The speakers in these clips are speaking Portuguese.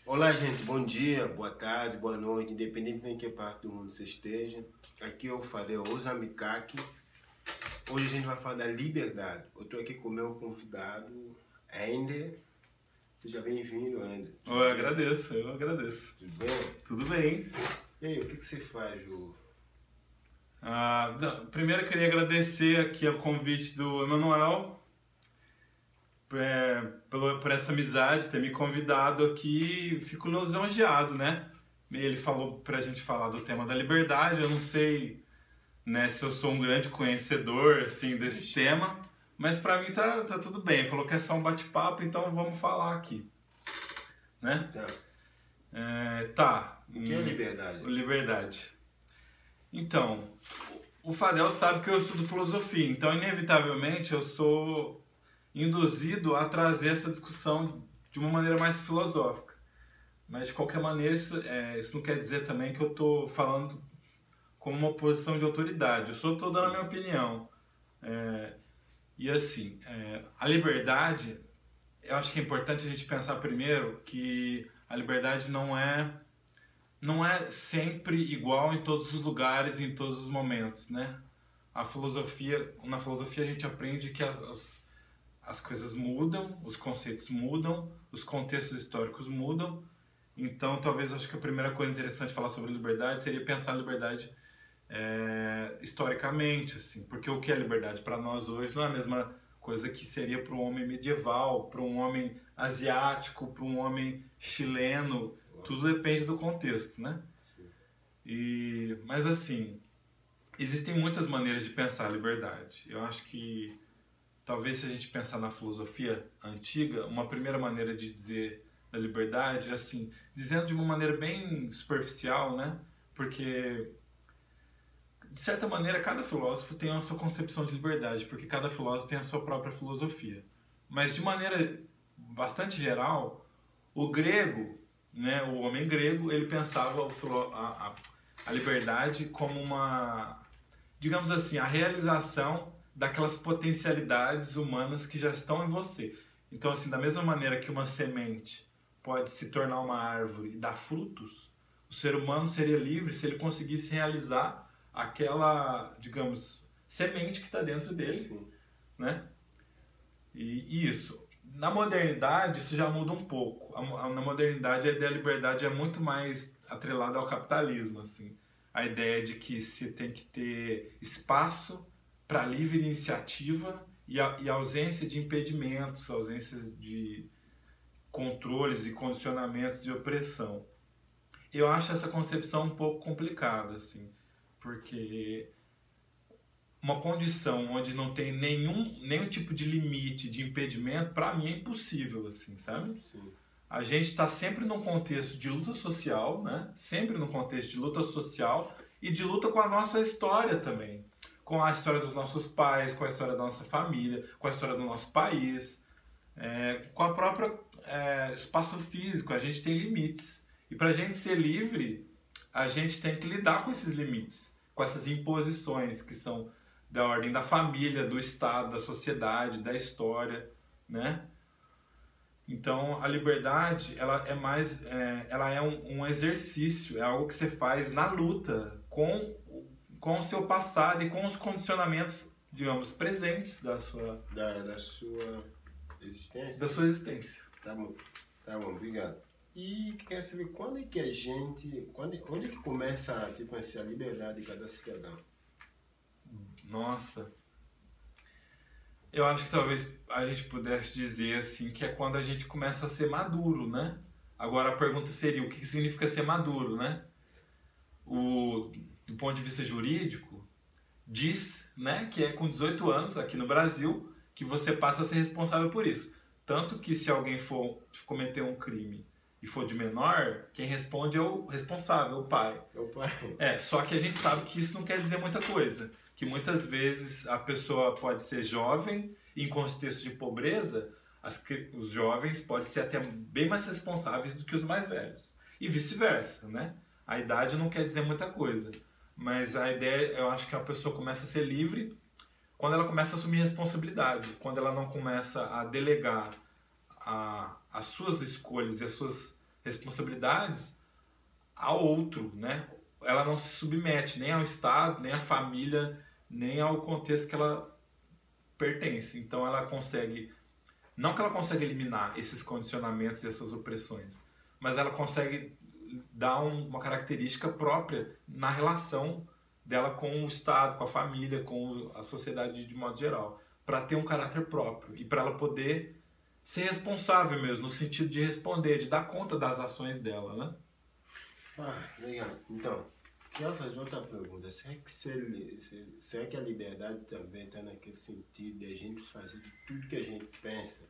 Olá, gente, bom dia, boa tarde, boa noite, independente de em que parte do mundo você esteja. Aqui eu falei Osamikaki. Hoje a gente vai falar da liberdade. Eu estou aqui com o meu convidado, Ender. Seja bem-vindo, Ender. Eu agradeço. Tudo bem? Tudo bem. E aí, o que você faz, Ju? Primeiro eu queria agradecer aqui o convite do Emanuel por essa amizade, ter me convidado aqui. Fico lisonjeado, né? Ele falou pra gente falar do tema da liberdade. Eu não sei, né, se eu sou um grande conhecedor assim, desse tema, mas pra mim tá tudo bem. Falou que é só um bate-papo, então vamos falar aqui, né? Tá. O que é liberdade? Liberdade. Então, o Fadel sabe que eu estudo filosofia, então inevitavelmente eu sou induzido a trazer essa discussão de uma maneira mais filosófica. Mas de qualquer maneira isso não quer dizer também que eu estou falando como uma posição de autoridade. Eu só estou dando a minha opinião. E assim, a liberdade, eu acho que é importante a gente pensar primeiro que a liberdade não é sempre igual em todos os lugares e em todos os momentos, né? Na filosofia a gente aprende que as coisas mudam, os conceitos mudam, os contextos históricos mudam. Então, talvez acho que a primeira coisa interessante de falar sobre liberdade seria pensar a liberdade historicamente, assim, porque o que é liberdade para nós hoje não é a mesma coisa que seria para um homem medieval, para um homem asiático, para um homem chileno. Tudo depende do contexto, né? Mas assim, existem muitas maneiras de pensar a liberdade. Eu acho que talvez se a gente pensar na filosofia antiga, uma primeira maneira de dizer da liberdade é assim, dizendo de uma maneira bem superficial, né? Porque de certa maneira cada filósofo tem a sua concepção de liberdade, porque cada filósofo tem a sua própria filosofia. Mas de maneira bastante geral, o grego, né, o homem grego, ele pensava a liberdade como uma, digamos assim, a realização daquelas potencialidades humanas que já estão em você. Então, assim, da mesma maneira que uma semente pode se tornar uma árvore e dar frutos, o ser humano seria livre se ele conseguisse realizar aquela, digamos, semente que está dentro dele. Sim. Né? E isso. Na modernidade, isso já muda um pouco. Na modernidade, a ideia da liberdade é muito mais atrelada ao capitalismo, assim. A ideia de que se tem que ter espaço para livre iniciativa e ausência de impedimentos, ausência de controles e condicionamentos de opressão. Eu acho essa concepção um pouco complicada, assim, porque uma condição onde não tem nenhum tipo de limite, de impedimento, para mim é impossível, assim, sabe? Sim. A gente está sempre num contexto de luta social, né? Sempre num contexto de luta social e de luta com a nossa história também. Com a história dos nossos pais, com a história da nossa família, com a história do nosso país, com a própria espaço físico. A gente tem limites. E para a gente ser livre, a gente tem que lidar com esses limites, com essas imposições que são da ordem da família, do Estado, da sociedade, da história, né? Então, a liberdade, ela é mais, ela é um exercício, é algo que você faz na luta com o seu passado e com os condicionamentos, digamos, presentes da sua existência. Da sua existência. Tá bom, obrigado. E quer saber quando é que onde é que começa a conhecer a liberdade de cada cidadão? Nossa, eu acho que talvez a gente pudesse dizer assim que é quando a gente começa a ser maduro, né? Agora a pergunta seria o que significa ser maduro, né? Do ponto de vista jurídico, diz, né, que é com 18 anos aqui no Brasil que você passa a ser responsável por isso. Tanto que se alguém for cometer um crime e for de menor, quem responde é o responsável, o pai. É o pai. Só que a gente sabe que isso não quer dizer muita coisa. Que muitas vezes a pessoa pode ser jovem e em contexto de pobreza, os jovens podem ser até bem mais responsáveis do que os mais velhos. E vice-versa, né? A idade não quer dizer muita coisa. Mas a ideia, eu acho que a pessoa começa a ser livre quando ela começa a assumir responsabilidade. Quando ela não começa a delegar as suas escolhas e as suas responsabilidades ao outro, né? Ela não se submete nem ao Estado, nem à família, nem ao contexto que ela pertence. Então ela consegue, não que ela consiga eliminar esses condicionamentos e essas opressões, mas ela consegue dar uma característica própria na relação dela com o Estado, com a família, com a sociedade de modo geral, para ter um caráter próprio e para ela poder ser responsável mesmo, no sentido de responder, de dar conta das ações dela, né? Legal. Então, queria fazer outra pergunta. Será que a liberdade também está naquele sentido de a gente fazer de tudo que a gente pensa?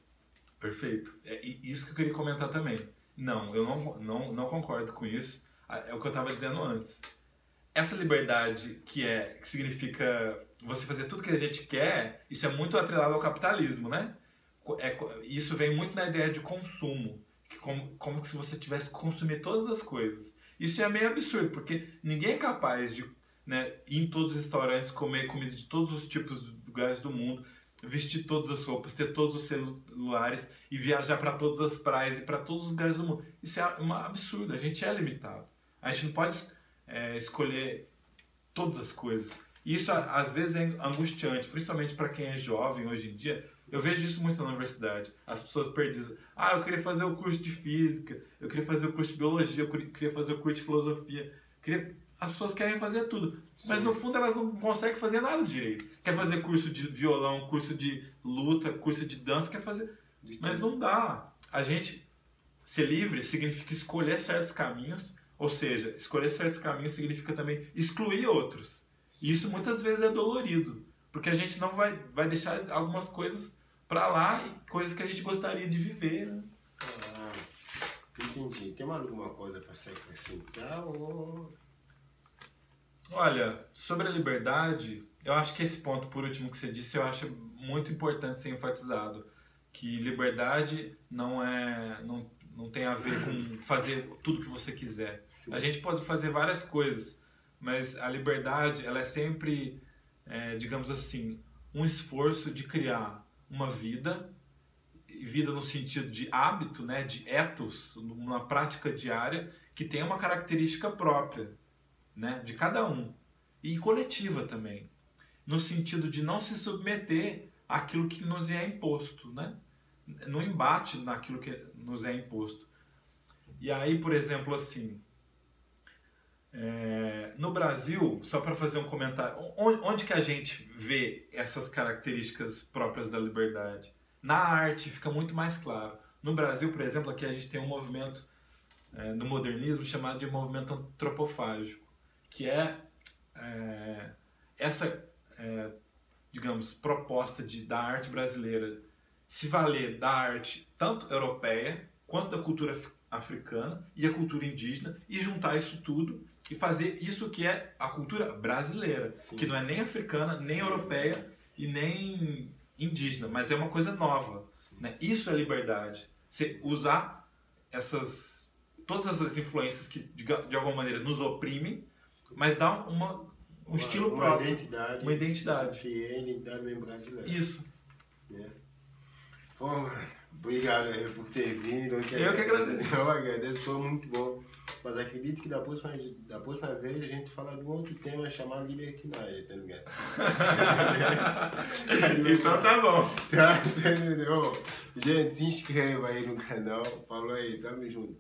Perfeito. É isso que eu queria comentar também. Não, eu não concordo com isso. É o que eu estava dizendo antes. Essa liberdade que significa você fazer tudo que a gente quer, isso é muito atrelado ao capitalismo, né? Isso vem muito na ideia de consumo, como se você tivesse que consumir todas as coisas. Isso é meio absurdo, porque ninguém é capaz de, né, ir em todos os restaurantes, comer comida de todos os tipos de lugares do mundo, vestir todas as roupas, ter todos os celulares e viajar para todas as praias e para todos os lugares do mundo. Isso é um absurdo, a gente é limitado. A gente não pode escolher todas as coisas. E isso às vezes é angustiante, principalmente para quem é jovem hoje em dia. Eu vejo isso muito na universidade. As pessoas perdidas. Eu queria fazer o curso de física, eu queria fazer o curso de biologia, eu queria fazer o curso de filosofia. As pessoas querem fazer tudo. Sim. Mas no fundo elas não conseguem fazer nada direito. Quer fazer curso de violão, curso de luta, curso de dança, quer fazer. Mas não dá. A gente ser livre significa escolher certos caminhos, ou seja, escolher certos caminhos significa também excluir outros. E isso muitas vezes é dolorido, porque a gente não vai deixar algumas coisas para lá e coisas que a gente gostaria de viver, né? Entendi. Tem mais alguma coisa para se acrescentar? Olha, sobre a liberdade, eu acho que esse ponto, por último, que você disse, eu acho muito importante ser enfatizado. Que liberdade não tem a ver com fazer tudo que você quiser. Sim. A gente pode fazer várias coisas, mas a liberdade, ela é sempre, digamos assim, um esforço de criar uma vida no sentido de hábito, né, de ethos, uma prática diária que tem uma característica própria, né, de cada um, e coletiva também, no sentido de não se submeter àquilo que nos é imposto, né, no embate naquilo que nos é imposto. E aí, por exemplo, assim, no Brasil, só para fazer um comentário, onde que a gente vê essas características próprias da liberdade? Na arte fica muito mais claro. No Brasil, por exemplo, aqui a gente tem um movimento no modernismo chamado de movimento antropofágico, que é essa, digamos, proposta da arte brasileira se valer da arte tanto europeia quanto da cultura africana e a cultura indígena e juntar isso tudo e fazer isso que é a cultura brasileira. Sim. Que não é nem africana, nem europeia e nem indígena, mas é uma coisa nova, né? Isso é liberdade. Você usar todas essas influências que de alguma maneira nos oprimem, mas dá um estilo próprio, uma identidade. Que é a identidade mesmo brasileira. Isso. Bom, obrigado por ter vindo. Eu que agradeço. Eu agradeço, foi muito bom. Mas acredito que da próxima vez a gente fala de um outro tema chamado libertinagem, tá ligado? Então tá bom. Tá, entendeu? Gente, se inscreva aí no canal. Falou aí, tamo junto.